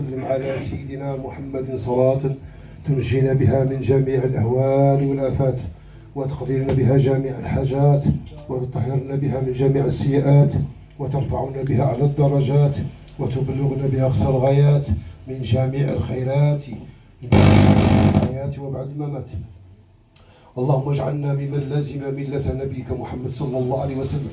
وسلم على سيدنا محمد صلاة تنجينا بها من جميع الأهوال والآفات، وتقضي لنا بها جميع الحاجات، وتطهرنا بها من جميع السيئات، وترفعنا بها على الدرجات، وتبلغنا بها أقصى الغايات من جميع الخيرات الحياة وبعد الممات. اللهم اجعلنا ممن لزم ملة نبيك محمد صلى الله عليه وسلم،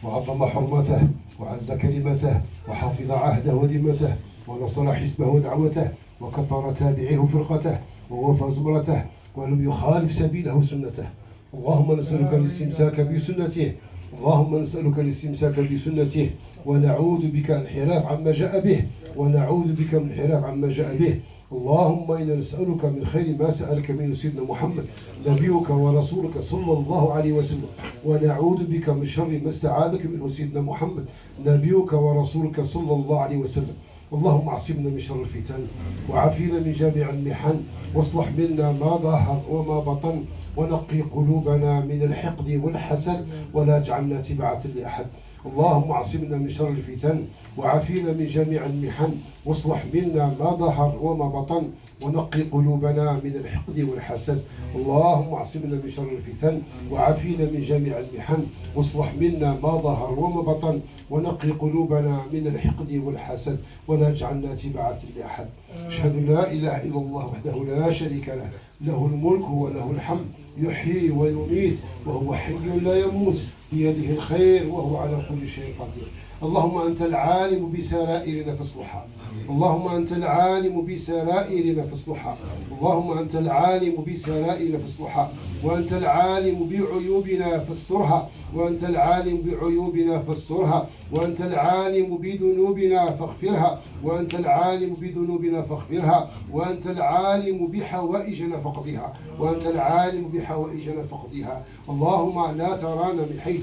وعظم حرمته، وعز كلمته، وحافظ عهده وذمته، ونصر حزبه ودعوته، وكثر تابعيه فرقته، ووفى زمرته، ولم يخالف سبيله سنته. اللهم نسألك الاستمساك بسنته، اللهم نسألك الاستمساك بسنته، ونعوذ بك الانحراف عما جاء به، ونعوذ بك من الانحراف عما جاء به. اللهم إنا نسألك من خير ما سألك منه سيدنا محمد نبيك ورسولك صلى الله عليه وسلم، ونعوذ بك من شر ما استعاذك منه سيدنا محمد نبيك ورسولك صلى الله عليه وسلم. اللهم اعصمنا من شر الفتن، وعافينا من جميع المحن، واصلح منا ما ظهر وما بطن، ونقي قلوبنا من الحقد والحسد، ولا تجعلنا تبعة لأحد. اللهم اعصمنا من شر الفتن، وعافينا من جميع المحن، واصلح منا ما ظهر وما بطن، ونقي قلوبنا من الحقد والحسد. اللهم اعصمنا من شر الفتن، وعافينا من جميع المحن، واصلح منا ما ظهر وما بطن، ونقي قلوبنا من الحقد والحسد، ولا تجعلنا تبعة لأحد. أشهد أن لا إله إلا الله وحده لا شريك له، له الملك وله الحمد، يحيي ويميت وهو حي لا يموت، بيده الخير وهو على كل شيء قدير. اللهم أنت العالم بسرائرنا فاصلحها، اللهم أنت العالم بسرائرنا فاصلحها، اللهم أنت العالم بسرائرنا فاصلحها، وأنت العالم بعيوبنا فاسترها، وأنت العالم بعيوبنا فاسترها، وأنت العالم بذنوبنا فاغفرها، وأنت العالم بذنوبنا فاغفرها، وأنت العالم بحوائجنا فاقضها، وأنت العالم بحوائجنا فاقضها. اللهم لا ترانا من حيث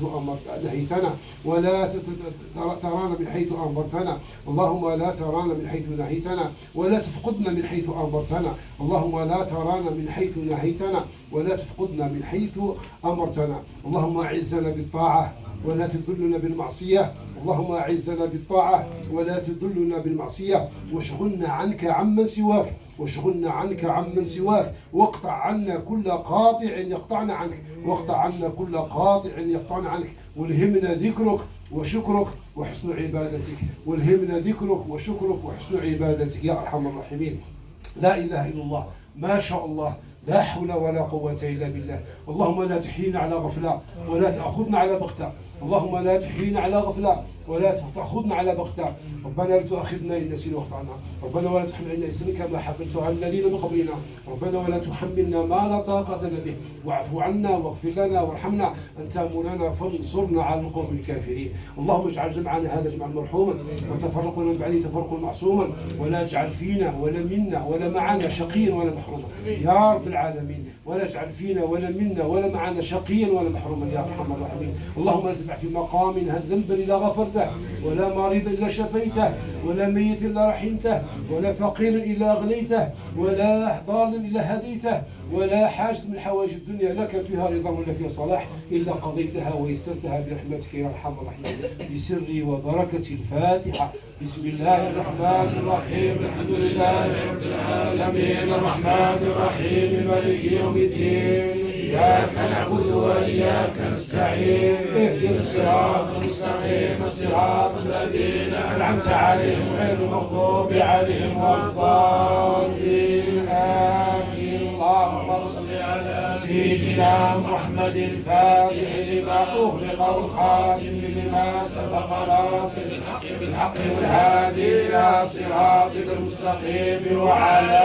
نهيتنا، ولا ترانا من حيث أمرتنا. اللهم لا ترانا من حيث نهيتنا، ولا تفقدنا من حيث أمرتنا. اللهم لا ترانا من حيث نهيتنا، ولا تفقدنا من حيث أمرتنا. اللهم أعزنا بالطاعة ولا تذلنا بالمعصية. اللهم أعزنا بالطاعة ولا تذلنا بالمعصية، واشغلنا عنك عمن سواك، واشغلنا عنك عمن سواك، واقطع عنا كل قاطع يقطعنا عنك، واقطع عنا كل قاطع يقطعنا عنك، والهمنا ذكرك وشكرك وحسن عبادتك، والهمنا ذكرك وشكرك وحسن عبادتك يا أرحم الراحمين. لا إله إلا الله، ما شاء الله، لا حول ولا قوة إلا بالله. اللهم لا تحيينا على غفلة ولا تأخذنا على بغتة، اللهم لا تحيينا على غفلة ولا تأخذنا على بغتة. ربنا لا تؤاخذنا إن نسينا واخطأنا، ربنا ولا تحمل علينا إصرا كما حملته على الذين من قبلنا، ربنا ولا تحملنا ما لا طاقة لنا به، واعف عنا واغفر لنا وارحمنا، أنت مولانا فانصرنا على القوم الكافرين. اللهم اجعل جمعنا هذا جمعا مرحوما، وتفرقنا من بعده تفرقا معصوما، ولا اجعل فينا ولا منا ولا معنا شقيا ولا محروما يا رب العالمين، ولا اجعل فينا ولا منا ولا معنا شقيا ولا محروما يا ارحم الراحمين. اللهم لا تدع في مقامنا ذنبا الا غفرته، ولا مريضا الا شفيته، ولا ميت الا رحمته، ولا فقيرا الا اغنيته، ولا ضالا الا هديته، ولا حاجة من حوائج الدنيا لك فيها رضا ولا فيها صلاح الا قضيتها ويسرتها برحمتك يا ارحم الراحمين. بسر وبركة الفاتحة. بسم الله الرحمن الرحيم، الحمد لله رب العالمين، الرحمن الرحيم، مالك يوم الدين، إياك نعبد وإياك نستعين، اهدنا الصراط المستقيم، صراط الذين أنعمت عليهم غير المغضوب عليهم ولا الضالين، آمين. اللهم صل على سيدنا محمد الفاتح لما أغلق والخاتم لما سبق ناصر الحق بالحق والهادي إلى صراطك المستقيم، وعلى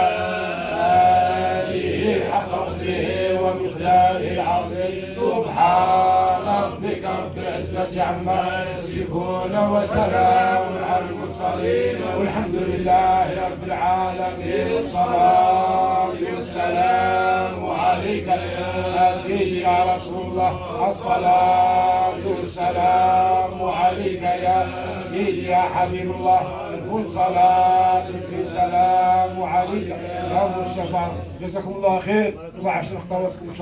آله حق قدره ومقداره العظيم. سبحان ربك رب العزة عما يصفون، وسلام على المرسلين، والحمد لله رب العالمين. الصلاة والسلام عليك يا سيدي يا رسول الله، الصلاة والسلام عليك يا سيدي يا حبيب الله، الف صلاة في سلام عليك يا أبو الشفاعة. جزاكم الله خير، الله عشر خطواتكم.